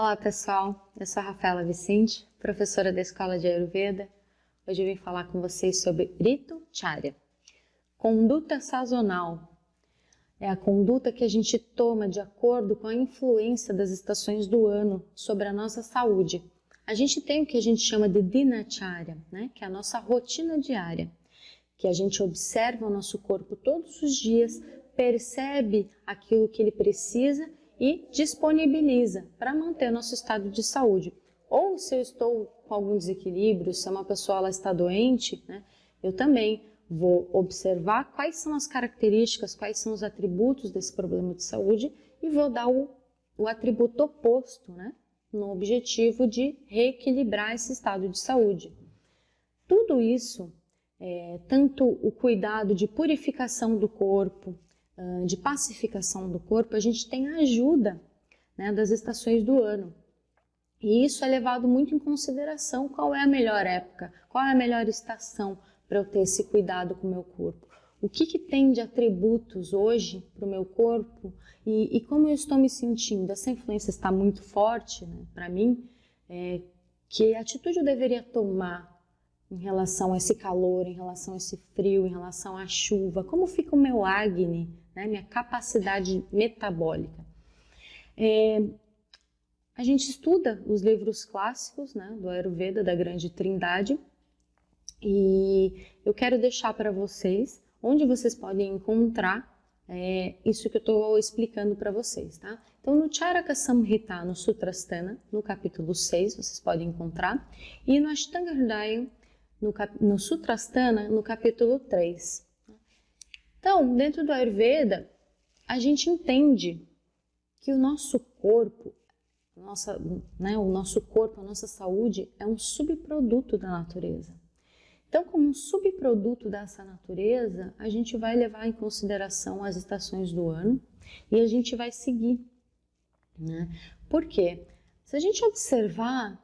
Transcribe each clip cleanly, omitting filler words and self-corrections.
Olá pessoal, eu sou a Rafaela Vicente, professora da Escola de Ayurveda. Hoje eu vim falar com vocês sobre Ritu Charya. Conduta sazonal é a conduta que a gente toma de acordo com a influência das estações do ano sobre a nossa saúde. A gente tem o que a gente chama de Dinacharya, né? Que é a nossa rotina diária, que a gente observa o nosso corpo todos os dias, percebe aquilo que ele precisa e disponibiliza para manter nosso estado de saúde. Ou se eu estou com algum desequilíbrio, se uma pessoa ela está doente, né, eu também vou observar quais são as características, quais são os atributos desse problema de saúde e vou dar o atributo oposto, né, no objetivo de reequilibrar esse estado de saúde. Tudo isso, tanto o cuidado de purificação do corpo, de pacificação do corpo, a gente tem a ajuda, né, das estações do ano. E isso é levado muito em consideração qual é a melhor época, qual é a melhor estação para eu ter esse cuidado com o meu corpo. O que tem de atributos hoje para o meu corpo e como eu estou me sentindo. Essa influência está muito forte, né, para mim, que atitude eu deveria tomar em relação a esse calor, em relação a esse frio, em relação à chuva, como fica o meu Agni, né, minha capacidade metabólica. A gente estuda os livros clássicos, né, do Ayurveda, da Grande Trindade, e eu quero deixar para vocês onde vocês podem encontrar isso que eu estou explicando para vocês, tá? Então, no Charaka Samhita, no Sutrasthana, no capítulo 6, vocês podem encontrar, e no Ashtanga Hridaya, no Sutrasthana, no capítulo 3. Então, dentro do Ayurveda, a gente entende que o nosso corpo, a nossa saúde é um subproduto da natureza. Então, como um subproduto dessa natureza, a gente vai levar em consideração as estações do ano e a gente vai seguir, né? Por quê? Se a gente observar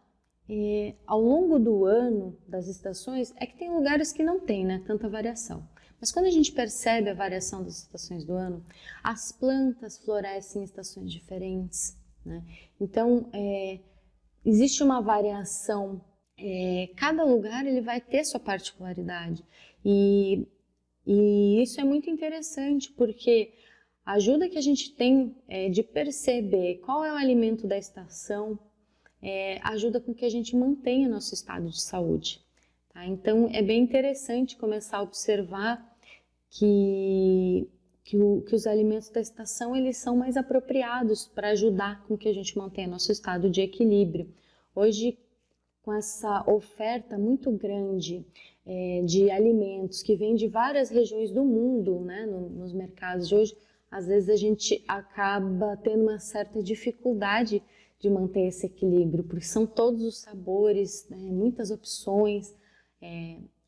ao longo do ano, das estações, é que tem lugares que não tem, né, tanta variação. Mas quando a gente percebe a variação das estações do ano, as plantas florescem em estações diferentes, né? Então, existe uma variação, cada lugar ele vai ter sua particularidade. E isso é muito interessante, porque a ajuda que a gente tem de perceber qual é o alimento da estação, ajuda com que a gente mantenha nosso estado de saúde. Tá? Então, é bem interessante começar a observar que os alimentos da estação eles são mais apropriados para ajudar com que a gente mantenha nosso estado de equilíbrio. Hoje, com essa oferta muito grande de alimentos que vem de várias regiões do mundo, né, nos mercados de hoje, às vezes a gente acaba tendo uma certa dificuldade de manter esse equilíbrio, porque são todos os sabores, né, muitas opções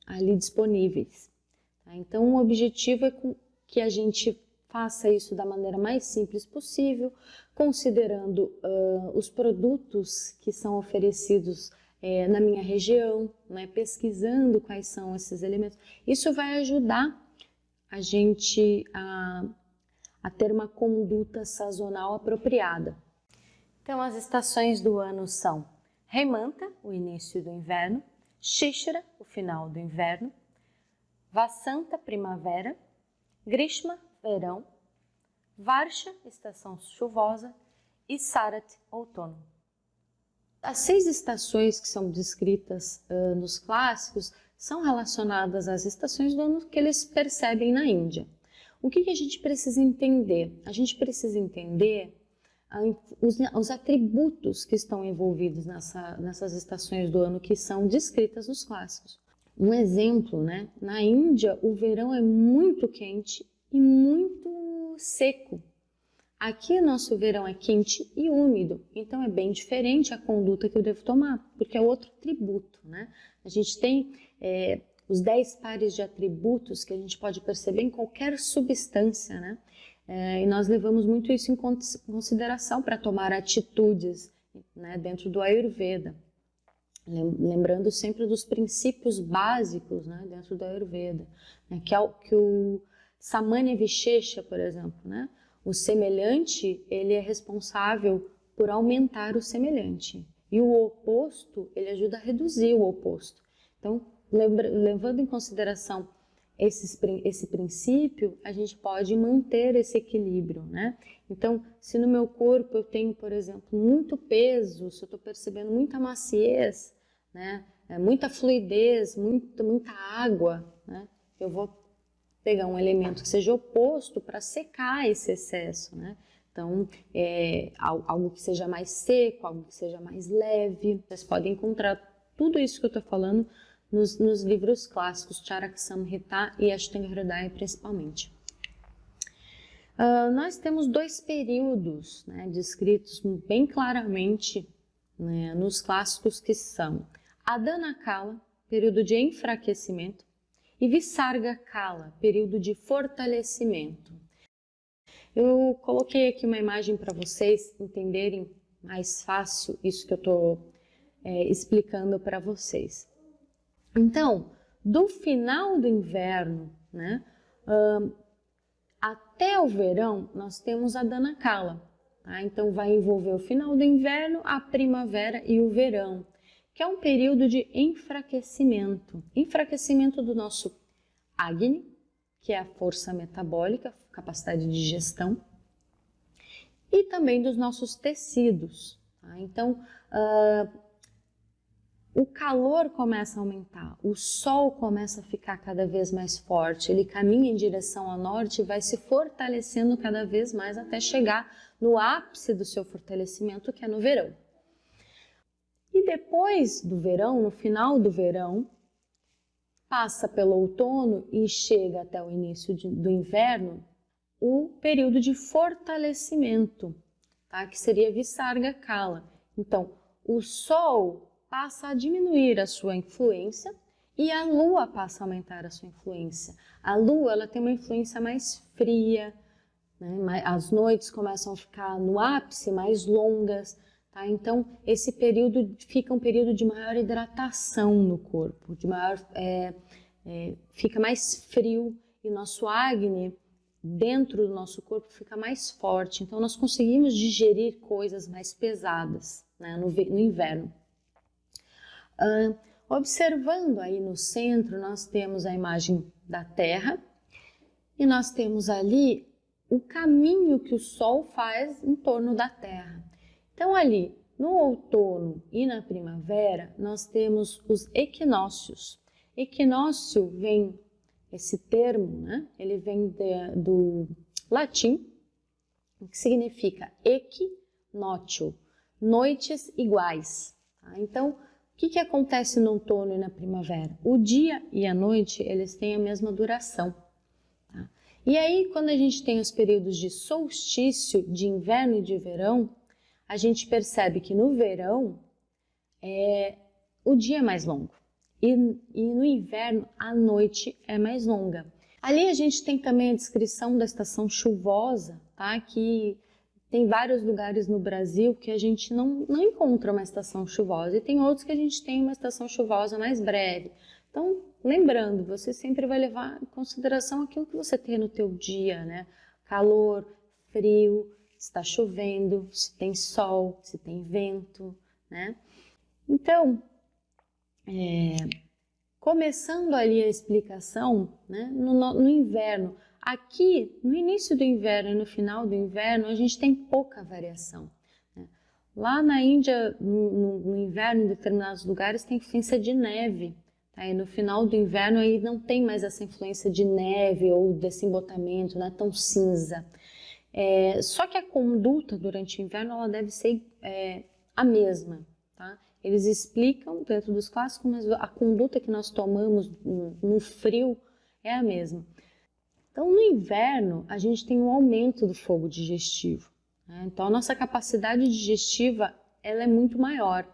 ali disponíveis. Tá? Então, o objetivo é que a gente faça isso da maneira mais simples possível, considerando os produtos que são oferecidos na minha região, né, pesquisando quais são esses elementos. Isso vai ajudar a gente a ter uma conduta sazonal apropriada. Então, as estações do ano são Hemanta, o início do inverno, Shishira, o final do inverno, Vasanta, primavera, Grishma, verão, Varsha, estação chuvosa e Sarat, outono. As 6 estações que são descritas nos clássicos são relacionadas às estações do ano que eles percebem na Índia. O que a gente precisa entender? A gente precisa entender os atributos que estão envolvidos nessas estações do ano que são descritas nos clássicos. Um exemplo, né? Na Índia, o verão é muito quente e muito seco. Aqui, nosso verão é quente e úmido, então é bem diferente a conduta que eu devo tomar, porque é outro tributo, né? A gente tem os 10 pares de atributos que a gente pode perceber em qualquer substância, né? E nós levamos muito isso em consideração para tomar atitudes, né, dentro do Ayurveda. Lembrando sempre dos princípios básicos, né, dentro do Ayurveda, né, que o Samanya Vishesha, por exemplo, né, o semelhante, ele é responsável por aumentar o semelhante. E o oposto, ele ajuda a reduzir o oposto. Então, levando em consideração esse princípio, a gente pode manter esse equilíbrio, né? Então, se no meu corpo eu tenho, por exemplo, muito peso, se eu estou percebendo muita maciez, né? Muita fluidez, muita água, né? Eu vou pegar um elemento que seja oposto para secar esse excesso, né? Então, algo que seja mais seco, algo que seja mais leve. Vocês podem encontrar tudo isso que eu estou falando nos livros clássicos, Charak Samhita e Ashtanga Hridaya principalmente. Nós temos 2 períodos, né, descritos bem claramente, né, nos clássicos, que são Adana Kala, período de enfraquecimento, e Visarga Kala, período de fortalecimento. Eu coloquei aqui uma imagem para vocês entenderem mais fácil isso que eu estou explicando para vocês. Então, do final do inverno, né, até o verão, nós temos a Adana Kala. Tá? Então, vai envolver o final do inverno, a primavera e o verão, que é um período de enfraquecimento. Enfraquecimento do nosso Agni, que é a força metabólica, capacidade de digestão, e também dos nossos tecidos. Tá? Então, o calor começa a aumentar, o sol começa a ficar cada vez mais forte, ele caminha em direção ao norte e vai se fortalecendo cada vez mais até chegar no ápice do seu fortalecimento, que é no verão. E depois do verão, no final do verão, passa pelo outono e chega até o início do inverno, o período de fortalecimento, tá? Que seria Visarga Kala. Então, o sol passa a diminuir a sua influência e a lua passa a aumentar a sua influência. A lua, ela tem uma influência mais fria, né? As noites começam a ficar no ápice, mais longas, tá? Então, esse período fica um período de maior hidratação no corpo, fica mais frio e nosso Agni dentro do nosso corpo fica mais forte. Então, nós conseguimos digerir coisas mais pesadas, né, no inverno. Observando aí no centro, nós temos a imagem da Terra e nós temos ali o caminho que o Sol faz em torno da Terra. Então, ali no outono e na primavera, nós temos os equinócios. Equinócio vem, esse termo, né? Ele vem do latim, que significa equinócio, noites iguais. Tá? Então, o que acontece no outono e na primavera? O dia e a noite, eles têm a mesma duração. Tá? E aí, quando a gente tem os períodos de solstício, de inverno e de verão, a gente percebe que no verão, o dia é mais longo. E no inverno, a noite é mais longa. Ali a gente tem também a descrição da estação chuvosa, tá? Que tem vários lugares no Brasil que a gente não encontra uma estação chuvosa e tem outros que a gente tem uma estação chuvosa mais breve. Então, lembrando, você sempre vai levar em consideração aquilo que você tem no teu dia, né? Calor, frio, se está chovendo, se tem sol, se tem vento, né? Então, começando ali a explicação, né? No inverno, aqui, no início do inverno e no final do inverno, a gente tem pouca variação. Né? Lá na Índia, no inverno, em determinados lugares, tem influência de neve. Tá? E no final do inverno, aí não tem mais essa influência de neve ou desse embotamento, não é tão cinza. Só que a conduta durante o inverno, ela deve ser a mesma. Tá? Eles explicam dentro dos clássicos, mas a conduta que nós tomamos no frio é a mesma. Então, no inverno, a gente tem um aumento do fogo digestivo. Né? Então, a nossa capacidade digestiva ela é muito maior.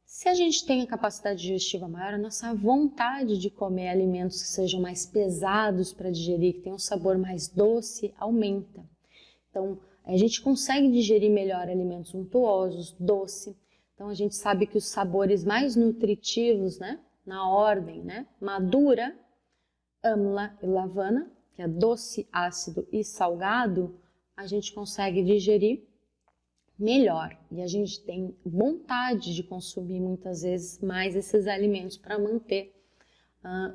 Se a gente tem a capacidade digestiva maior, a nossa vontade de comer alimentos que sejam mais pesados para digerir, que tenham um sabor mais doce, aumenta. Então, a gente consegue digerir melhor alimentos untuosos, doce. Então, a gente sabe que os sabores mais nutritivos, né, na ordem, né, madura, amla e lavana, que é doce, ácido e salgado, a gente consegue digerir melhor. E a gente tem vontade de consumir muitas vezes mais esses alimentos para manter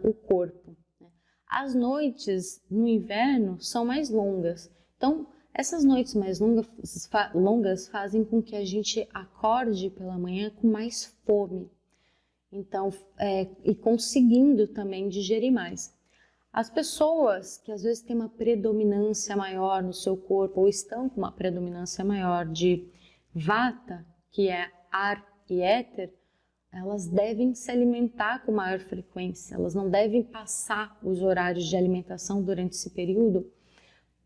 o corpo. As noites no inverno são mais longas, então essas noites mais longas fazem com que a gente acorde pela manhã com mais fome, então e conseguindo também digerir mais. As pessoas que às vezes têm uma predominância maior no seu corpo ou estão com uma predominância maior de vata, que é ar e éter, elas devem se alimentar com maior frequência, elas não devem passar os horários de alimentação durante esse período,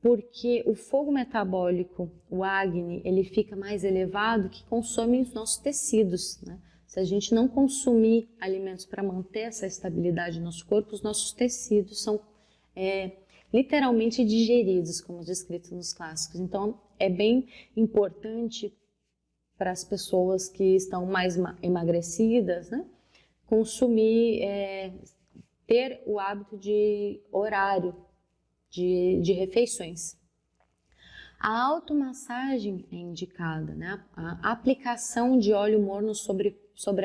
porque o fogo metabólico, o Agni, ele fica mais elevado, que consome os nossos tecidos, né? Se a gente não consumir alimentos para manter essa estabilidade no nosso corpo, os nossos tecidos são literalmente digeridos, como descrito nos clássicos. Então, é bem importante para as pessoas que estão mais emagrecidas, né, consumir, ter o hábito de horário de refeições. A automassagem é indicada, né? A aplicação de óleo morno sobre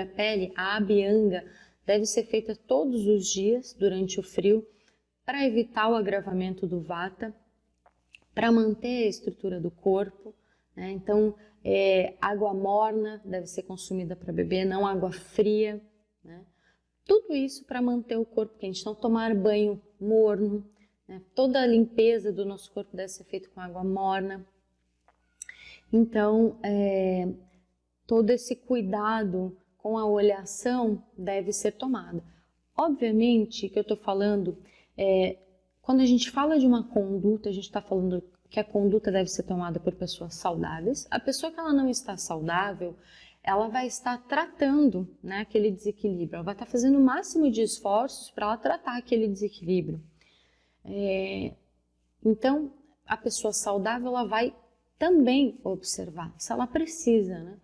a pele, a abhyanga, deve ser feita todos os dias durante o frio para evitar o agravamento do vata, para manter a estrutura do corpo, né? Então, água morna deve ser consumida para beber, não água fria, né? Tudo isso para manter o corpo quente, não tomar banho morno, né? Toda a limpeza do nosso corpo deve ser feita com água morna. Então, todo esse cuidado com a oleação deve ser tomado. Obviamente que eu estou falando, quando a gente fala de uma conduta, a gente está falando que a conduta deve ser tomada por pessoas saudáveis. A pessoa que ela não está saudável, ela vai estar tratando, né, aquele desequilíbrio, ela vai estar fazendo o máximo de esforços para ela tratar aquele desequilíbrio. Então, a pessoa saudável, ela vai também observar, se ela precisa, né?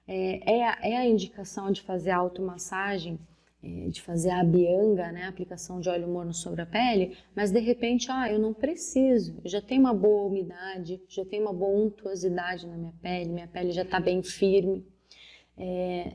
É a indicação de fazer a automassagem, de fazer a abhyanga, né, a aplicação de óleo morno sobre a pele, mas de repente, eu não preciso, eu já tenho uma boa umidade, já tenho uma boa untuosidade na minha pele já está bem firme.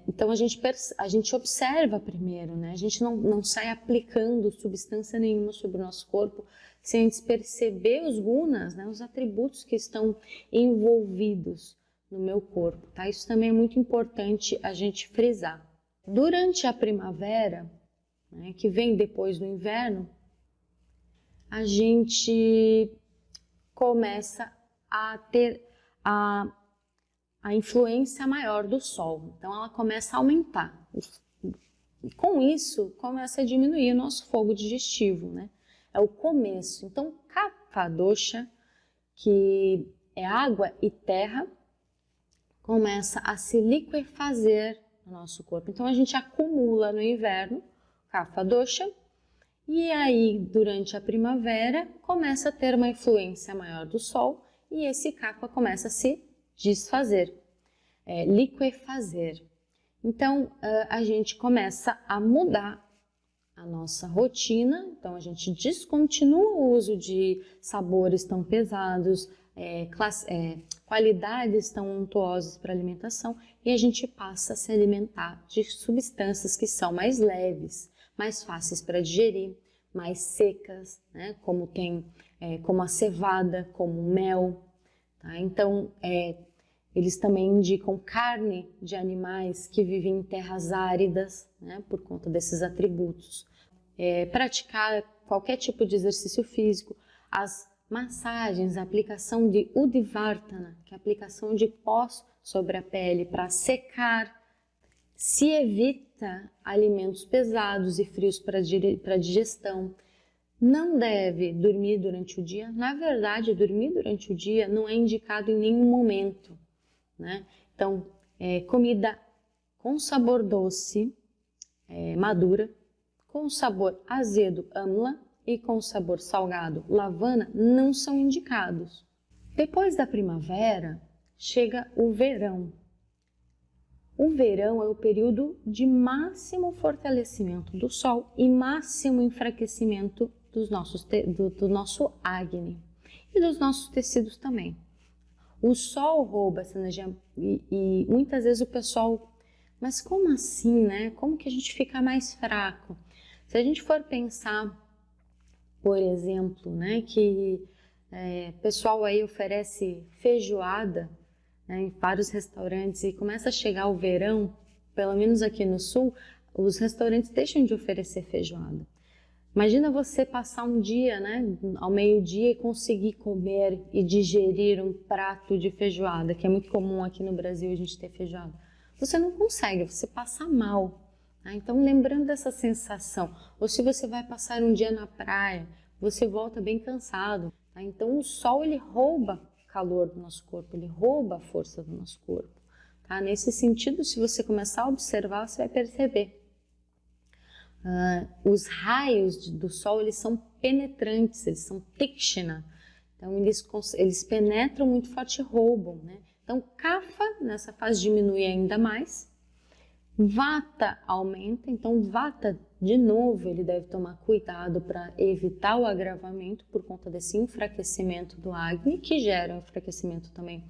Então a gente observa primeiro, né? A gente não sai aplicando substância nenhuma sobre o nosso corpo sem antes perceber os gunas, né? Os atributos que estão envolvidos no meu corpo, tá? Isso também é muito importante a gente frisar. Durante a primavera, né, que vem depois do inverno, a gente começa a ter a influência maior do sol. Então, ela começa a aumentar. E com isso, começa a diminuir o nosso fogo digestivo, né? É o começo. Então, Kapha Dosha, que é água e terra, começa a se liquefazer no nosso corpo. Então, a gente acumula no inverno Kapha Dosha e aí, durante a primavera, começa a ter uma influência maior do sol e esse Kapha começa a se desfazer, liquefazer. Então, a gente começa a mudar a nossa rotina, então a gente descontinua o uso de sabores tão pesados, qualidades tão untuosas para alimentação e a gente passa a se alimentar de substâncias que são mais leves, mais fáceis para digerir, mais secas, né? Como a cevada, como o mel. Tá? Então, eles também indicam carne de animais que vivem em terras áridas, né, por conta desses atributos. Praticar qualquer tipo de exercício físico, as massagens, a aplicação de Udivartana, que é a aplicação de pós sobre a pele para secar, se evita alimentos pesados e frios para digestão. Não deve dormir durante o dia. Na verdade, dormir durante o dia não é indicado em nenhum momento, né? Então, comida com sabor doce, madura, com sabor azedo, amla, e com sabor salgado, lavana, não são indicados. Depois da primavera, chega o verão. O verão é o período de máximo fortalecimento do sol e máximo enfraquecimento do nosso Agni e dos nossos tecidos também. O Sol rouba essa energia e muitas vezes o pessoal, mas como assim, né? Como que a gente fica mais fraco? Se a gente for pensar, por exemplo, né, que pessoal aí oferece feijoada, né, em vários restaurantes e começa a chegar o verão, pelo menos aqui no sul, os restaurantes deixam de oferecer feijoada. Imagina você passar um dia, né, ao meio-dia e conseguir comer e digerir um prato de feijoada, que é muito comum aqui no Brasil a gente ter feijoada. Você não consegue, você passa mal. Tá? Então, lembrando dessa sensação, ou se você vai passar um dia na praia, você volta bem cansado. Tá? Então, o sol ele rouba o calor do nosso corpo, ele rouba a força do nosso corpo. Tá? Nesse sentido, se você começar a observar, você vai perceber. Os raios do sol eles são penetrantes, eles são Tikshna, então eles penetram muito forte e roubam, né? Então Kapha nessa fase diminui ainda mais, Vata aumenta, então Vata de novo ele deve tomar cuidado para evitar o agravamento por conta desse enfraquecimento do Agni, que gera o enfraquecimento também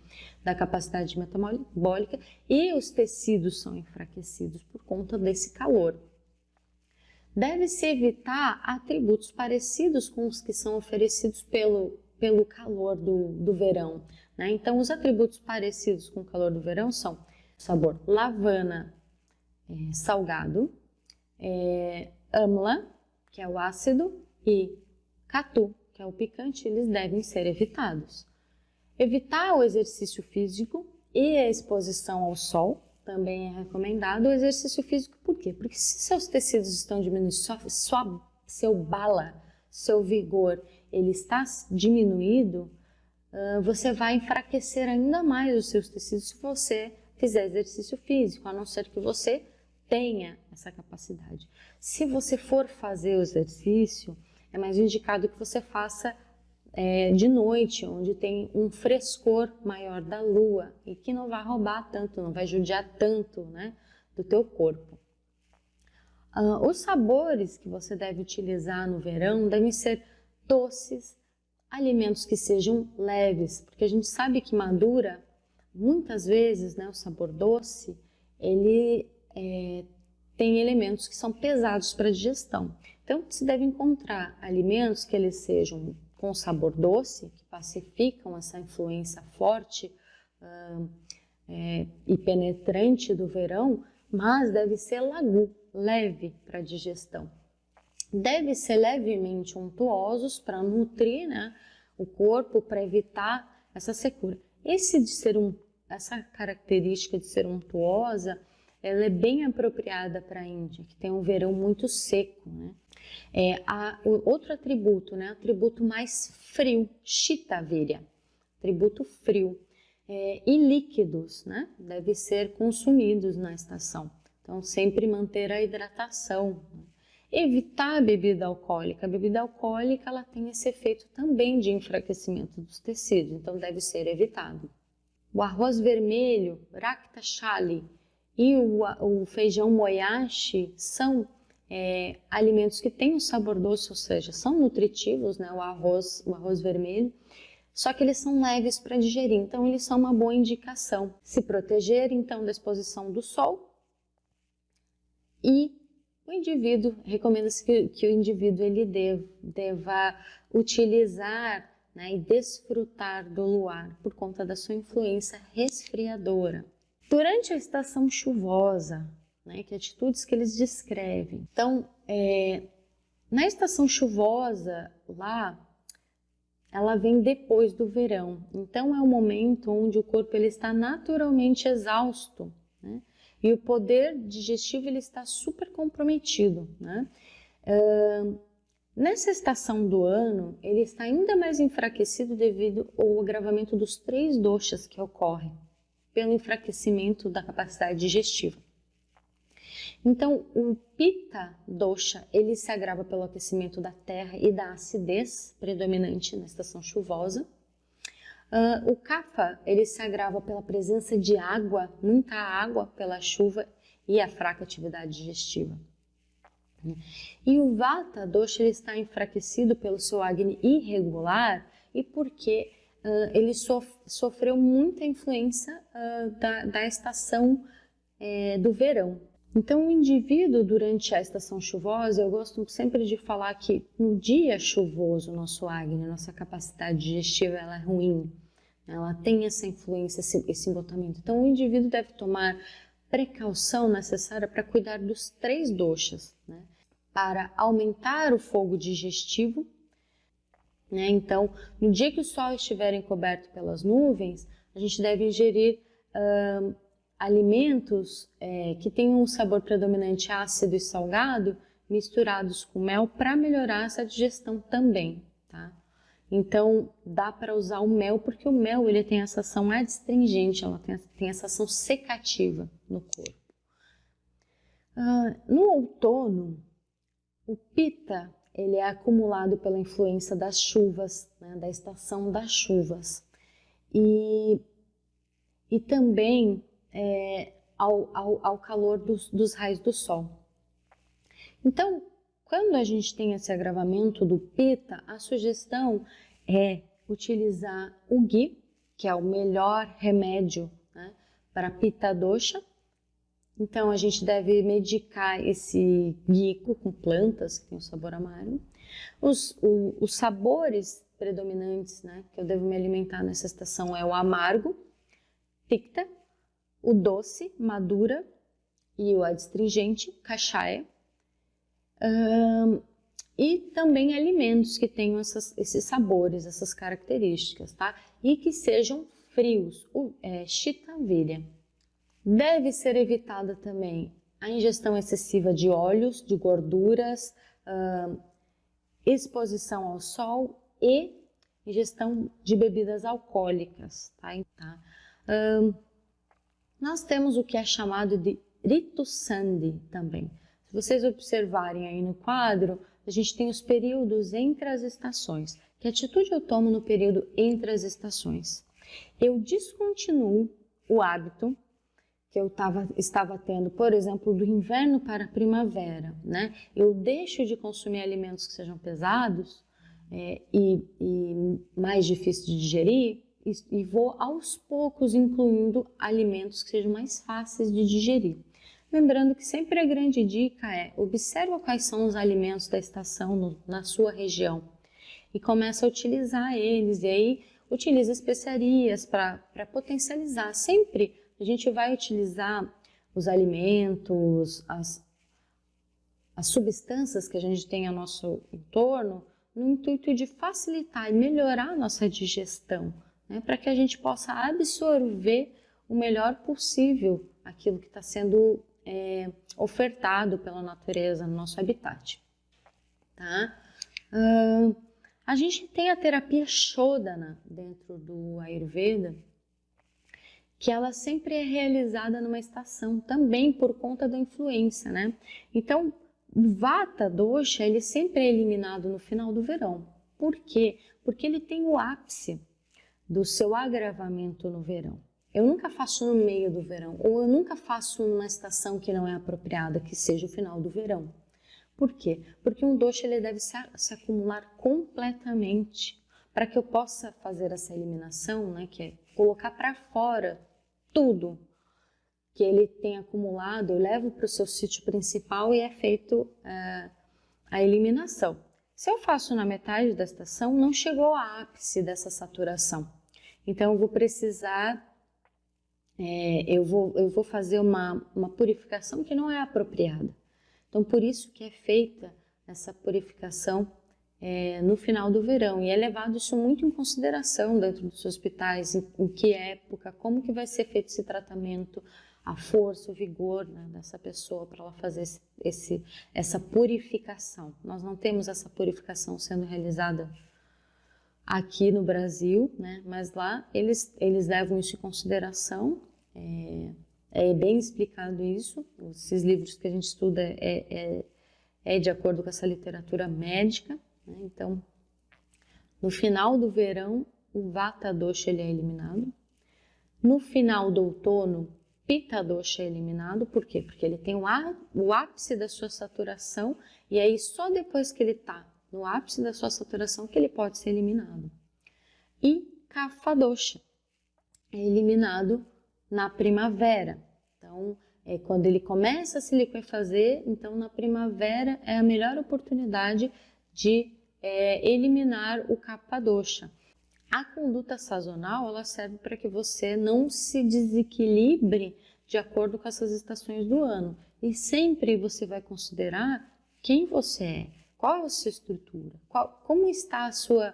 da capacidade metabólica, e os tecidos são enfraquecidos por conta desse calor. Deve-se evitar atributos parecidos com os que são oferecidos pelo calor do verão. Né? Então, os atributos parecidos com o calor do verão são sabor lavana salgado, amla, que é o ácido, e catu, que é o picante, eles devem ser evitados. Evitar o exercício físico e a exposição ao sol. Também é recomendado o exercício físico, por quê? Porque se seus tecidos estão diminuindo, seu bala, seu vigor, ele está diminuído, você vai enfraquecer ainda mais os seus tecidos se você fizer exercício físico, a não ser que você tenha essa capacidade. Se você for fazer o exercício, é mais indicado que você faça de noite, onde tem um frescor maior da lua e que não vai roubar tanto, não vai judiar tanto, né, do teu corpo. Os sabores que você deve utilizar no verão devem ser doces, alimentos que sejam leves, porque a gente sabe que madura, muitas vezes, né, o sabor doce, ele tem elementos que são pesados para a digestão. Então, se deve encontrar alimentos que eles sejam com sabor doce, que pacificam essa influência forte e penetrante do verão, mas deve ser leve para a digestão. Deve ser levemente untuosos para nutrir, né, o corpo, para evitar essa secura. Essa característica de ser untuosa, ela é bem apropriada para a Índia, que tem um verão muito seco, né? Outro atributo, né? Atributo mais frio, Shita-virya, atributo frio. E líquidos, né? Devem ser consumidos na estação. Então, sempre manter a hidratação. Evitar a bebida alcoólica. A bebida alcoólica ela tem esse efeito também de enfraquecimento dos tecidos, então deve ser evitado. O arroz vermelho, Rakta Chali, e o feijão moyashi são alimentos que têm um sabor doce, ou seja, são nutritivos, né? O arroz vermelho, só que eles são leves para digerir, então eles são uma boa indicação. Se proteger então da exposição do sol, e o indivíduo, recomenda-se que o indivíduo ele deva utilizar, né, e desfrutar do luar por conta da sua influência resfriadora. Durante a estação chuvosa, né, que atitudes que eles descrevem. Então, na estação chuvosa, lá, ela vem depois do verão. Então, é um momento onde o corpo ele está naturalmente exausto, né? E o poder digestivo ele está super comprometido, né? Nessa estação do ano, ele está ainda mais enfraquecido devido ao agravamento dos 3 doshas que ocorrem pelo enfraquecimento da capacidade digestiva. Então, o Pitta dosha, ele se agrava pelo aquecimento da terra e da acidez predominante na estação chuvosa. O Kapha, ele se agrava pela presença de água, muita água pela chuva e a fraca atividade digestiva. E o Vata dosha, ele está enfraquecido pelo seu Agni irregular e porque ele sofreu muita influência da estação do verão. Então, o indivíduo, durante a estação chuvosa, eu gosto sempre de falar que no dia chuvoso, nosso acne, nossa capacidade digestiva, ela é ruim, ela tem essa influência, esse embotamento. Então, o indivíduo deve tomar precaução necessária para cuidar dos 3 doshas, né? Para aumentar o fogo digestivo, né? Então, no dia que o sol estiver encoberto pelas nuvens, a gente deve ingerir alimentos que tenham um sabor predominante ácido e salgado, misturados com mel, para melhorar essa digestão também, tá? Então, dá para usar o mel, porque o mel ele tem essa ação adstringente, ela tem essa ação secativa no corpo. No outono, o Pitta ele é acumulado pela influência das chuvas, né, da estação das chuvas, e também ao calor dos raios do sol. Então, quando a gente tem esse agravamento do Pitta, a sugestão é utilizar o ghee, que é o melhor remédio, né, para Pitta dosha. Então, a gente deve medicar esse ghee com plantas que tem um sabor amargo. Os sabores predominantes, né, que eu devo me alimentar nessa estação é o amargo, Pitta, o doce, Madura, e o adstringente, Kashaya. E também alimentos que tenham esses sabores, essas características, tá? E que sejam frios, Shita Virya. Deve ser evitada também a ingestão excessiva de óleos, de gorduras, exposição ao sol e ingestão de bebidas alcoólicas, tá? Nós temos o que é chamado de Ritu Sandhi também. Se vocês observarem aí no quadro, a gente tem os períodos entre as estações. Que atitude eu tomo no período entre as estações? Eu descontinuo o hábito que eu estava tendo, por exemplo, do inverno para a primavera, né? Eu deixo de consumir alimentos que sejam pesados e mais difíceis de digerir e vou aos poucos incluindo alimentos que sejam mais fáceis de digerir. Lembrando que sempre a grande dica é observa quais são os alimentos da estação na sua região e começa a utilizar eles, e aí utiliza especiarias para potencializar. Sempre a gente vai utilizar os alimentos, as substâncias que a gente tem ao nosso entorno no intuito de facilitar e melhorar a nossa digestão, né, para que a gente possa absorver o melhor possível aquilo que está sendo ofertado pela natureza no nosso habitat, tá? A gente tem a terapia Shodhana dentro do Ayurveda, que ela sempre é realizada numa estação, também por conta da influência, né? Então, o Vata dosha, ele sempre é eliminado no final do verão. Por quê? Porque ele tem o ápice do seu agravamento no verão. Eu nunca faço no meio do verão, ou eu nunca faço numa estação que não é apropriada, que seja o final do verão. Por quê? Porque um dosha ele deve se acumular completamente para que eu possa fazer essa eliminação, né, que é colocar para fora tudo que ele tem acumulado, eu levo para o seu sítio principal e é feito a eliminação. Se eu faço na metade da estação, não chegou ao ápice dessa saturação. Então eu vou precisar, eu vou fazer uma purificação que não é apropriada. Então por isso que é feita essa purificação no final do verão, e é levado isso muito em consideração dentro dos hospitais, em que época, como que vai ser feito esse tratamento, a força, o vigor, né, dessa pessoa para ela fazer essa purificação. Nós não temos essa purificação sendo realizada aqui no Brasil, né, mas lá eles levam isso em consideração, é bem explicado isso, esses livros que a gente estuda é de acordo com essa literatura médica. Então, no final do verão, o Vata dosha ele é eliminado. No final do outono, Pitta dosha é eliminado. Por quê? Porque ele tem o ápice da sua saturação, e aí só depois que ele está no ápice da sua saturação que ele pode ser eliminado. E Kapha Dosha, é eliminado na primavera. Então, quando ele começa a se liquefazer, então na primavera é a melhor oportunidade de eliminar o Kapha Dosha. A conduta sazonal, ela serve para que você não se desequilibre de acordo com essas estações do ano. E sempre você vai considerar quem você é, qual é a sua estrutura, como está a sua,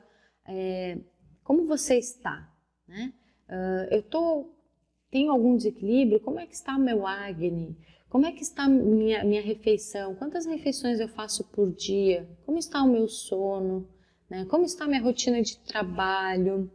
como você está, né? Tenho algum desequilíbrio? Como é que está o meu Agni? Como é que está minha refeição? Quantas refeições eu faço por dia? Como está o meu sono? Né? Como está a minha rotina de trabalho?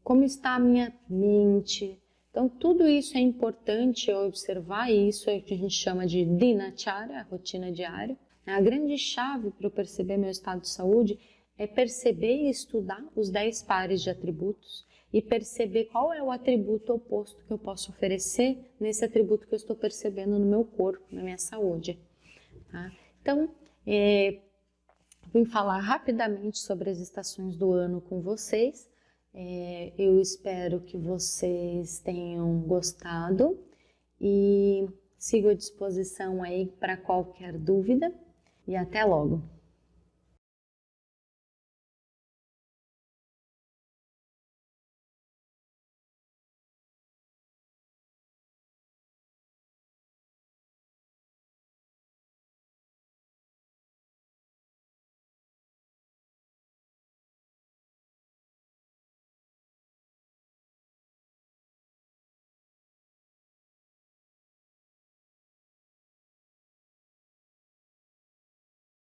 Como está a minha mente? Então, tudo isso é importante eu observar, e isso é o que a gente chama de Dinacharya, a rotina diária. A grande chave para eu perceber meu estado de saúde é perceber e estudar os 10 pares de atributos e perceber qual é o atributo oposto que eu posso oferecer nesse atributo que eu estou percebendo no meu corpo, na minha saúde. Tá? Então, vim falar rapidamente sobre as estações do ano com vocês. Eu espero que vocês tenham gostado e sigo à disposição aí para qualquer dúvida e até logo!